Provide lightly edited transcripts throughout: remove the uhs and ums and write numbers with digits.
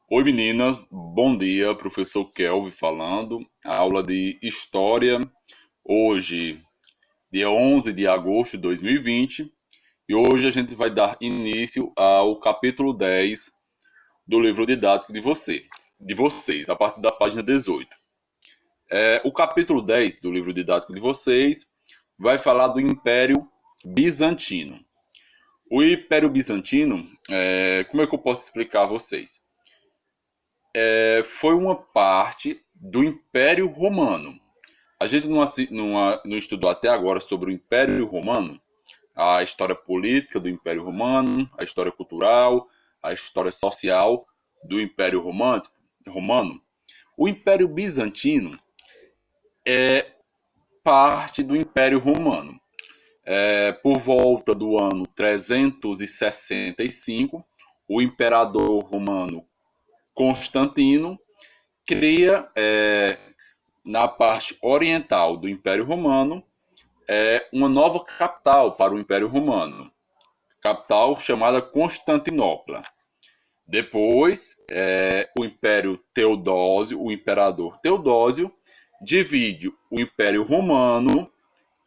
Oi meninas, bom dia, professor Kelvin falando, aula de História, hoje, dia 11 de agosto de 2020, e hoje a gente vai dar início ao capítulo 10 do livro didático de vocês, a partir da página 18. O capítulo 10 do livro didático de vocês vai falar do Império Bizantino. O Império Bizantino, como é que eu posso explicar a vocês? Foi uma parte do Império Romano. A gente não estudou até agora sobre o Império Romano, a história política do Império Romano, a história cultural, a história social do Império Romano. O Império Bizantino é parte do Império Romano. Por volta do ano 365, o imperador romano Constantino cria, na parte oriental do Império Romano, uma nova capital para o Império Romano, capital chamada Constantinopla. Depois, o imperador Teodósio, divide o Império Romano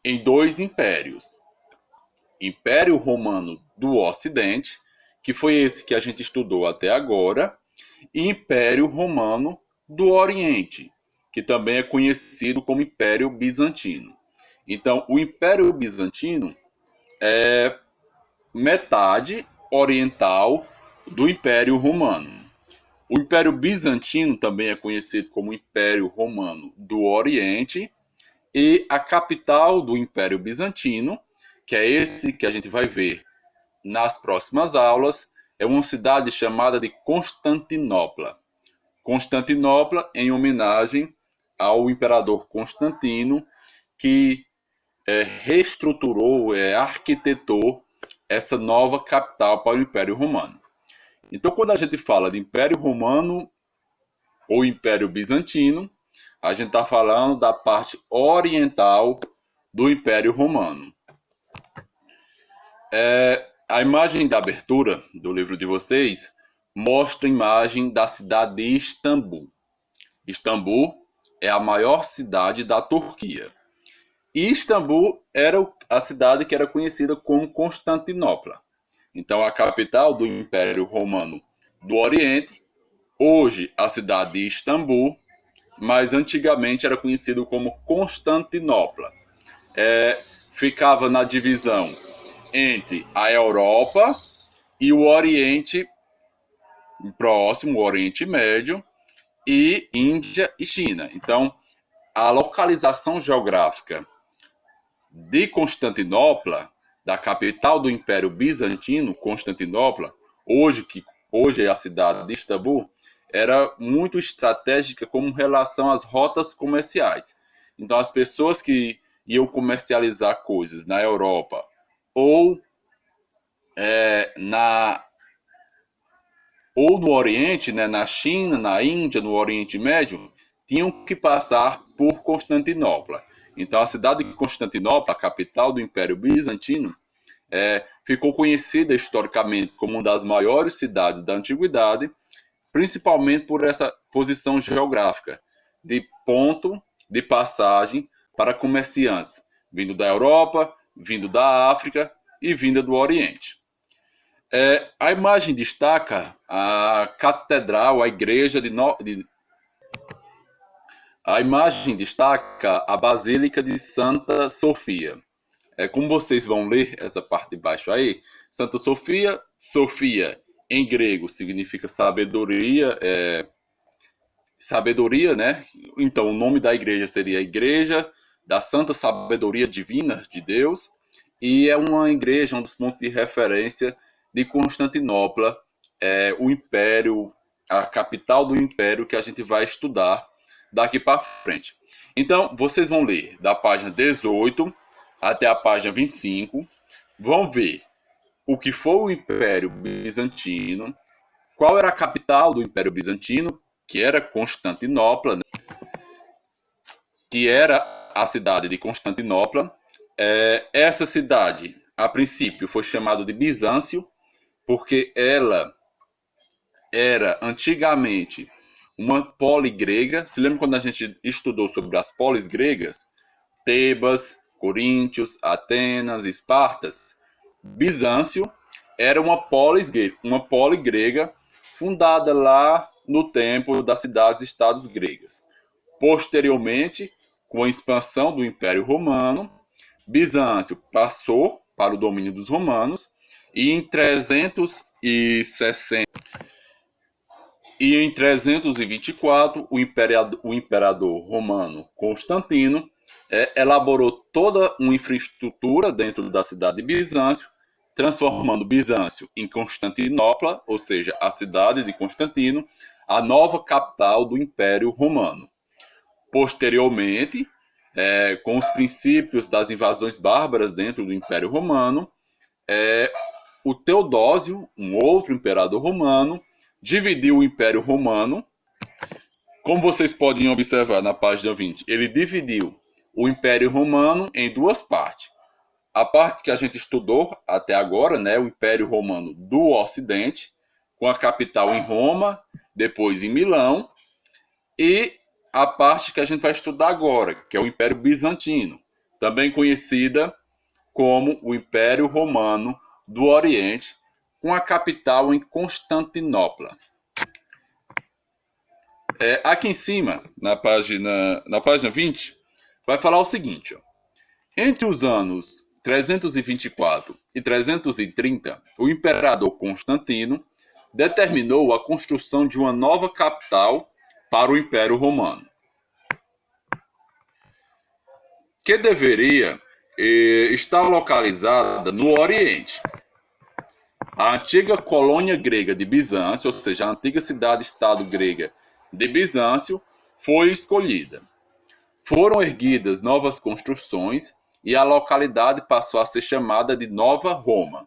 em dois impérios. Império Romano do Ocidente, que foi esse que a gente estudou até agora, e Império Romano do Oriente, que também é conhecido como Império Bizantino. Então, o Império Bizantino é metade oriental do Império Romano. O Império Bizantino também é conhecido como Império Romano do Oriente, e a capital do Império Bizantino, que é esse que a gente vai ver nas próximas aulas, é uma cidade chamada de Constantinopla. Constantinopla em homenagem ao imperador Constantino, que reestruturou, arquitetou essa nova capital para o Império Romano. Então, quando a gente fala de Império Romano ou Império Bizantino, a gente está falando da parte oriental do Império Romano. A imagem da abertura do livro de vocês mostra a imagem da cidade de Istambul. Istambul é a maior cidade da Turquia. E Istambul era a cidade que era conhecida como Constantinopla. Então, a capital do Império Romano do Oriente, hoje a cidade de Istambul, mas antigamente era conhecido como Constantinopla. Ficava na divisão entre a Europa e o Oriente Próximo, o Oriente Médio, e Índia e China. Então, a localização geográfica de Constantinopla, da capital do Império Bizantino, Constantinopla, hoje é a cidade de Istambul, era muito estratégica com relação às rotas comerciais. Então, as pessoas que iam comercializar coisas na Europa ou na ou no Oriente, né, na China, na Índia, no Oriente Médio, tinham que passar por Constantinopla. Então, a cidade de Constantinopla, a capital do Império Bizantino, ficou conhecida historicamente como uma das maiores cidades da antiguidade, principalmente por essa posição geográfica de ponto de passagem para comerciantes, vindo da Europa, vindo da África e vindo do Oriente. A imagem destaca a catedral, a igreja a imagem destaca a Basílica de Santa Sofia. Como vocês vão ler essa parte de baixo aí, Santa Sofia, Sofia em grego significa sabedoria, sabedoria, né? Então o nome da igreja seria a Igreja da Santa Sabedoria Divina de Deus, e é uma igreja, um dos pontos de referência de Constantinopla, o império, a capital do império que a gente vai estudar daqui para frente. Então, vocês vão ler da página 18 até a página 25, vão ver o que foi o Império Bizantino, qual era a capital do Império Bizantino, que era Constantinopla, né? Que era a cidade de Constantinopla. Essa cidade, a princípio, foi chamada de Bizâncio, porque ela era antigamente uma poli grega. Se lembra quando a gente estudou sobre as polis gregas? Tebas, Coríntios, Atenas, Espartas. Bizâncio era uma poli grega fundada lá no tempo das cidades-estados gregas. Posteriormente, com a expansão do Império Romano, Bizâncio passou para o domínio dos romanos e em 360 e em 324 o imperador romano Constantino elaborou toda uma infraestrutura dentro da cidade de Bizâncio, transformando Bizâncio em Constantinopla, ou seja, a cidade de Constantino, a nova capital do Império Romano. Posteriormente, com os princípios das invasões bárbaras dentro do Império Romano, o Teodósio, um outro imperador romano, dividiu o Império Romano. Como vocês podem observar na página 20, ele dividiu o Império Romano em duas partes. A parte que a gente estudou até agora, né, o Império Romano do Ocidente, com a capital em Roma, depois em Milão, e a parte que a gente vai estudar agora, que é o Império Bizantino, também conhecida como o Império Romano do Oriente, com a capital em Constantinopla. Aqui em cima, na página 20, vai falar o seguinte: ó. Entre os anos 324 e 330, o imperador Constantino determinou a construção de uma nova capital para o Império Romano, que deveria estar localizada no Oriente. A antiga colônia grega de Bizâncio, ou seja, a antiga cidade-estado grega de Bizâncio, foi escolhida. Foram erguidas novas construções e a localidade passou a ser chamada de Nova Roma.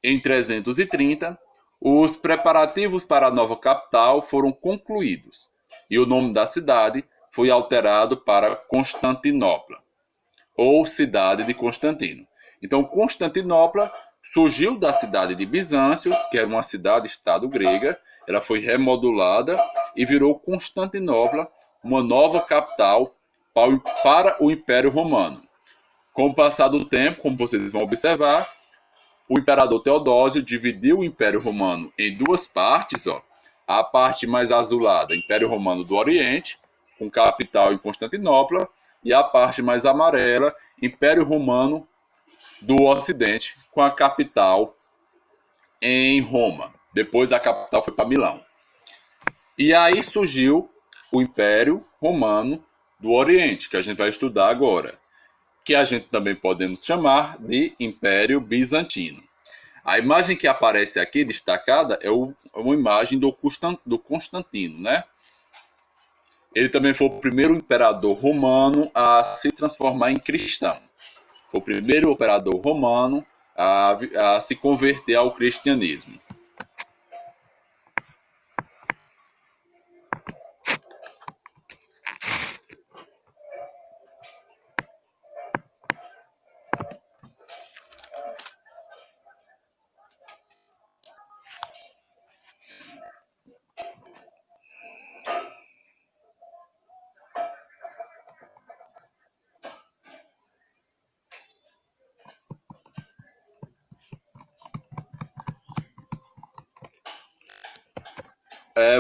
Em 330, os preparativos para a nova capital foram concluídos e o nome da cidade foi alterado para Constantinopla, ou cidade de Constantino. Então, Constantinopla surgiu da cidade de Bizâncio, que era uma cidade-estado grega, ela foi remodulada e virou Constantinopla, uma nova capital para o Império Romano. Com o passar do tempo, como vocês vão observar, o imperador Teodósio dividiu o Império Romano em duas partes. Ó. A parte mais azulada, Império Romano do Oriente, com capital em Constantinopla, e a parte mais amarela, Império Romano do Ocidente, com a capital em Roma. Depois a capital foi para Milão. E aí surgiu o Império Romano do Oriente, que a gente vai estudar agora, que a gente também podemos chamar de Império Bizantino. A imagem que aparece aqui destacada é uma imagem do Constantino, né? Ele também foi o primeiro imperador romano a se transformar em cristão. Foi o primeiro imperador romano a se converter ao cristianismo.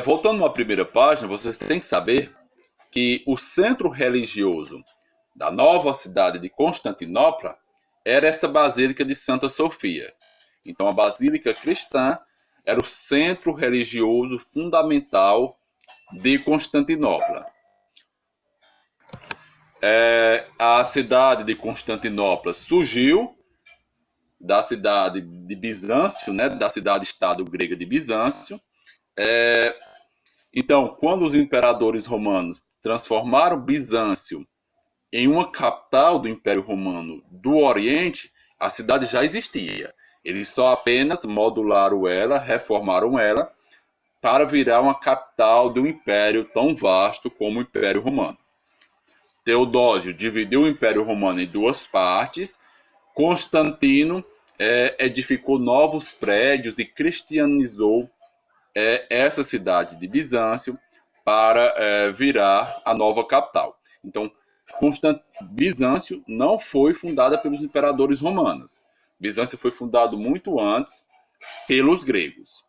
Voltando à primeira página, vocês têm que saber que o centro religioso da nova cidade de Constantinopla era essa Basílica de Santa Sofia. Então, a Basílica cristã era o centro religioso fundamental de Constantinopla. A cidade de Constantinopla surgiu da cidade de Bizâncio, né, da cidade-estado grega de Bizâncio. Então, quando os imperadores romanos transformaram Bizâncio em uma capital do Império Romano do Oriente, a cidade já existia. Eles só apenas modularam ela, reformaram ela, para virar uma capital de um império tão vasto como o Império Romano. Teodósio dividiu o Império Romano em duas partes. Constantino edificou novos prédios e cristianizou essa cidade de Bizâncio para virar a nova capital. Então, Bizâncio não foi fundada pelos imperadores romanos. Bizâncio foi fundado muito antes pelos gregos.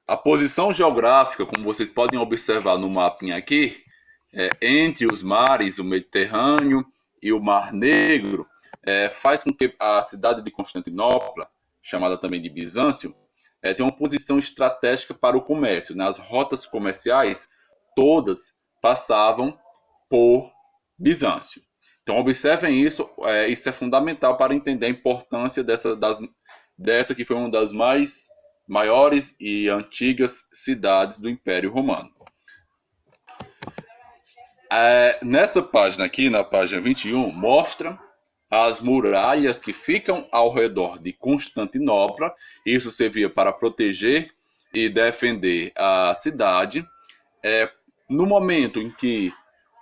A posição geográfica, como vocês podem observar no mapinha aqui, entre os mares, o Mediterrâneo e o Mar Negro, faz com que a cidade de Constantinopla, chamada também de Bizâncio, tenha uma posição estratégica para o comércio. Né? As rotas comerciais todas passavam por Bizâncio. Então, observem isso, isso é fundamental para entender a importância dessa que foi uma das maiores e antigas cidades do Império Romano. Nessa página aqui, na página 21, mostra as muralhas que ficam ao redor de Constantinopla. Isso servia para proteger e defender a cidade. No momento em que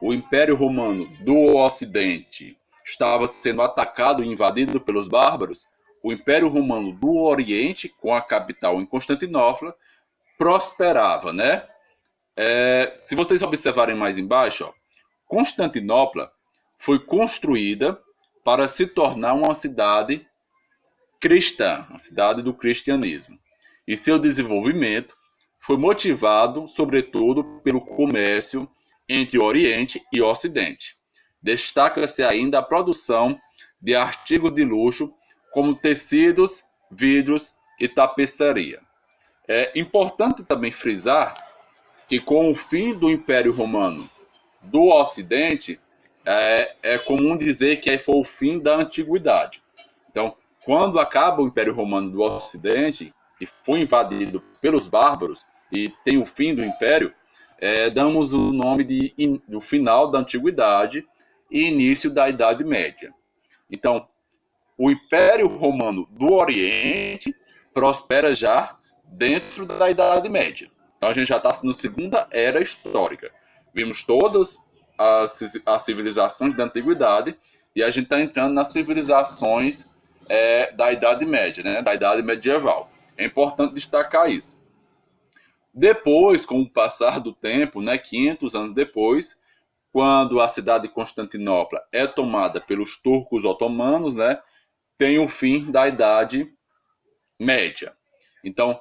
o Império Romano do Ocidente estava sendo atacado e invadido pelos bárbaros, o Império Romano do Oriente, com a capital em Constantinopla, prosperava, né? Se vocês observarem mais embaixo, ó, Constantinopla foi construída para se tornar uma cidade cristã, uma cidade do cristianismo. E seu desenvolvimento foi motivado, sobretudo, pelo comércio entre Oriente e Ocidente. Destaca-se ainda a produção de artigos de luxo, como tecidos, vidros e tapeçaria. É importante também frisar que, com o fim do Império Romano do Ocidente, é comum dizer que foi o fim da Antiguidade. Então, quando acaba o Império Romano do Ocidente, e foi invadido pelos bárbaros, e tem o fim do Império, damos o nome do final da Antiguidade e início da Idade Média. Então, o Império Romano do Oriente prospera já dentro da Idade Média. Então, a gente já está na segunda era histórica. Vimos todas as civilizações da Antiguidade e a gente está entrando nas civilizações da Idade Média, né? Da Idade Medieval. É importante destacar isso. Depois, com o passar do tempo, né, 500 anos depois, quando a cidade de Constantinopla é tomada pelos turcos otomanos, né, tem o fim da Idade Média. Então,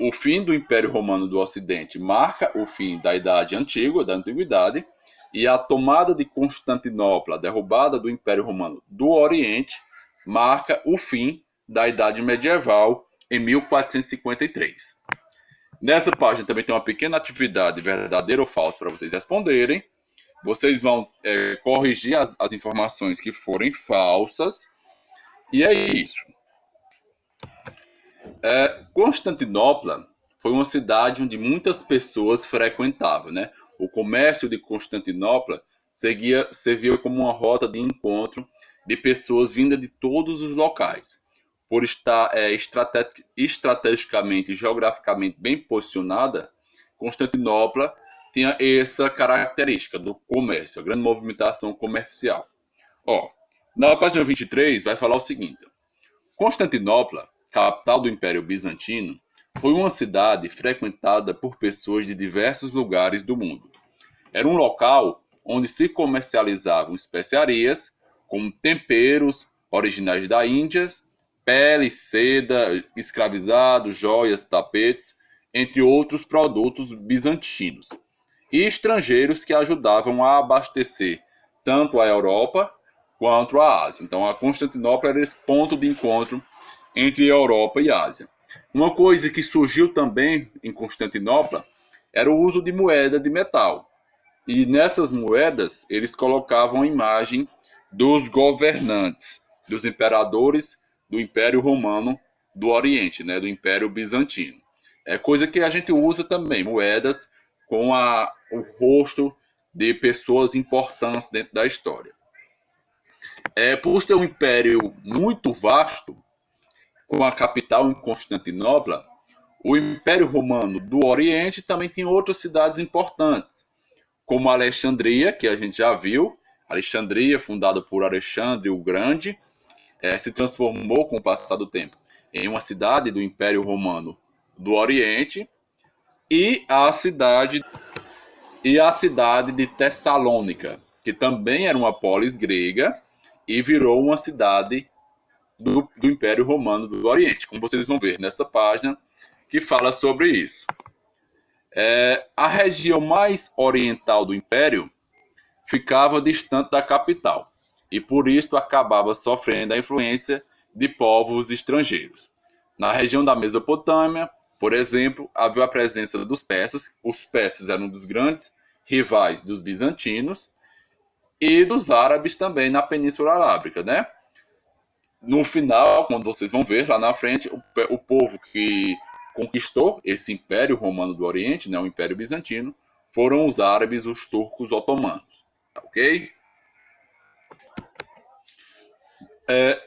o fim do Império Romano do Ocidente marca o fim da Idade Antiga, da Antiguidade, e a tomada de Constantinopla, a derrubada do Império Romano do Oriente, marca o fim da Idade Medieval em 1453. Nessa página também tem uma pequena atividade verdadeiro ou falso para vocês responderem. Vocês vão corrigir as informações que forem falsas. E é isso. Constantinopla foi uma cidade onde muitas pessoas frequentavam, né? O comércio de Constantinopla servia como uma rota de encontro de pessoas vindas de todos os locais. Por estar estrategicamente e geograficamente bem posicionada, Constantinopla tinha essa característica do comércio, a grande movimentação comercial. Na página 23 vai falar o seguinte: Constantinopla, capital do Império Bizantino, foi uma cidade frequentada por pessoas de diversos lugares do mundo. Era um local onde se comercializavam especiarias, como temperos originais da Índia, pele, seda, escravizados, joias, tapetes, entre outros produtos bizantinos, e estrangeiros que ajudavam a abastecer tanto a Europa quanto a Ásia. Então, a Constantinopla era esse ponto de encontro entre Europa e Ásia. Uma coisa que surgiu também em Constantinopla era o uso de moeda de metal. E nessas moedas eles colocavam a imagem dos governantes, dos imperadores do Império Romano do Oriente, né, do Império Bizantino. É coisa que a gente usa também, moedas com o rosto de pessoas importantes dentro da história. Por ser um império muito vasto, com a capital em Constantinopla, o Império Romano do Oriente também tinha outras cidades importantes, como Alexandria, que a gente já viu. Alexandria, fundada por Alexandre o Grande, se transformou com o passar do tempo em uma cidade do Império Romano do Oriente, e a cidade de Tessalônica, que também era uma polis grega e virou uma cidade do Império Romano do Oriente, como vocês vão ver nessa página que fala sobre isso. A região mais oriental do Império ficava distante da capital e por isso acabava sofrendo a influência de povos estrangeiros. Na região da Mesopotâmia, por exemplo, havia a presença dos persas. Os persas eram um dos grandes rivais dos bizantinos e dos árabes também na Península Arábica, né? No final, quando vocês vão ver lá na frente, o povo que conquistou esse Império Romano do Oriente, né, o Império Bizantino, foram os árabes, os turcos otomanos, ok?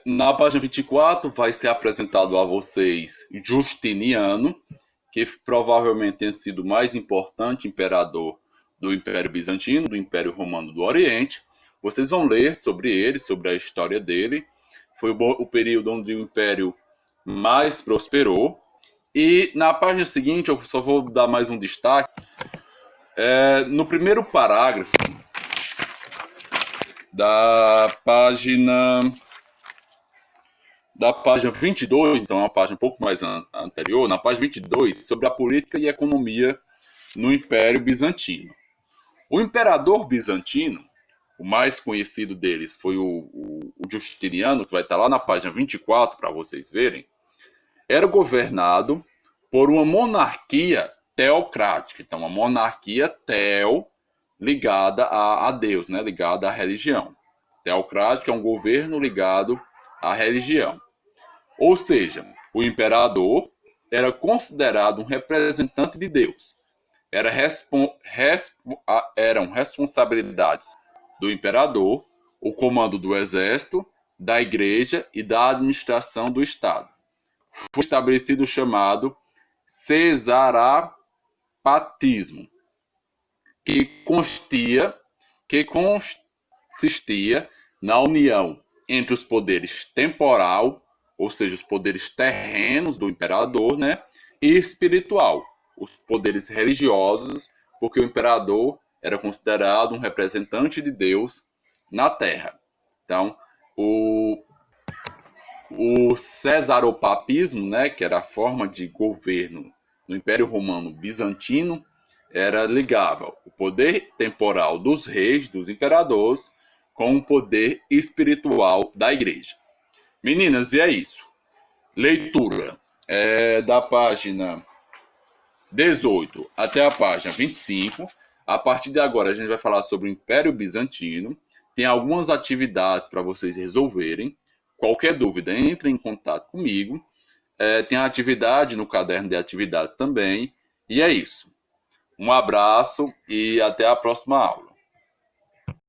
Na página 24 vai ser apresentado a vocês Justiniano, que provavelmente tem sido o mais importante imperador do Império Bizantino, do Império Romano do Oriente. Vocês vão ler sobre ele, sobre a história dele. Foi o período onde o Império mais prosperou. E na página seguinte, eu só vou dar mais um destaque. No primeiro parágrafo da página 22, então é uma página um pouco mais anterior, na página 22, sobre a política e economia no Império Bizantino. O imperador bizantino, o mais conhecido deles foi o Justiniano, que vai estar lá na página 24 para vocês verem, era governado por uma monarquia teocrática. Então, uma monarquia ligada a Deus, né? Ligada à religião. Teocrática é um governo ligado à religião. Ou seja, o imperador era considerado um representante de Deus. Eram responsabilidades do imperador o comando do exército, da igreja e da administração do Estado. Foi estabelecido o chamado cesarapatismo, que consistia na união entre os poderes temporal, ou seja, os poderes terrenos do imperador, né, e espiritual, os poderes religiosos, porque o imperador era considerado um representante de Deus na Terra. Então, o cesaropapismo, né, que era a forma de governo no Império Romano Bizantino, ligava o poder temporal dos reis, dos imperadores, com o poder espiritual da igreja. Meninas, e é isso. Leitura da página 18 até a página 25. A partir de agora a gente vai falar sobre o Império Bizantino. Tem algumas atividades para vocês resolverem. Qualquer dúvida, entre em contato comigo. Tem a atividade no caderno de atividades também. E é isso. Um abraço e até a próxima aula.